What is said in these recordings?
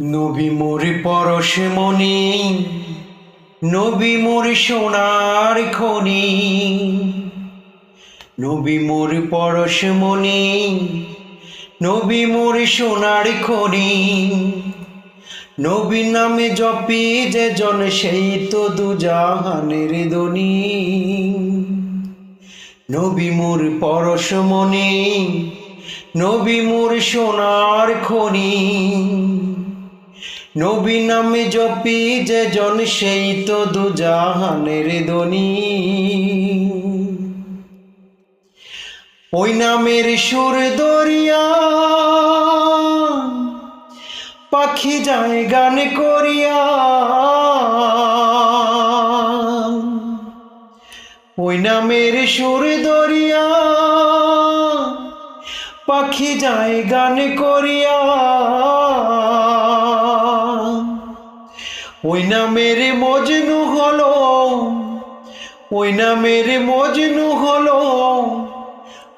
নবী মোর পরশ মনি, নবী মোর সোনার খনি। নবী মোর পরশ মনি, নবী মোর সোনার খনি। নবী নামে জপি যে জন, সেই তো দুজাহানের ধনী। নবী মোর পরশ মনি, নবী মোর সোনার খনি। নবী নামে জপি যে জন, সেই তো দুজাহানের ধনী। ওই নামের সুর দরিয়া পাখি যায় গান করিয়া। ওই নামের সুর দরিয়া পাখি যায় গান করিয়া। ওই নামের মজনু হলো, ওই নামের মজনু হলো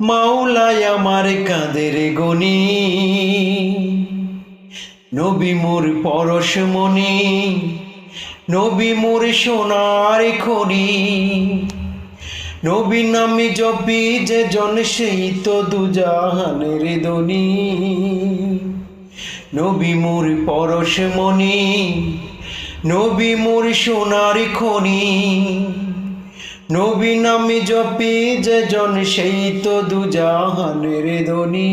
মাওলাই আমার কাঁদের গনি। নবী মোর পরশ মনি, নবী মোর সোনার খনি। নবী নামে জপি যে জন, সেই তো দুজাহানের ধনী। নবী মোর পরশ মনি, নবী মোর সোনার খনি। নবী নামে জপি যে জন, সেই তো দুজাহানের ধনী।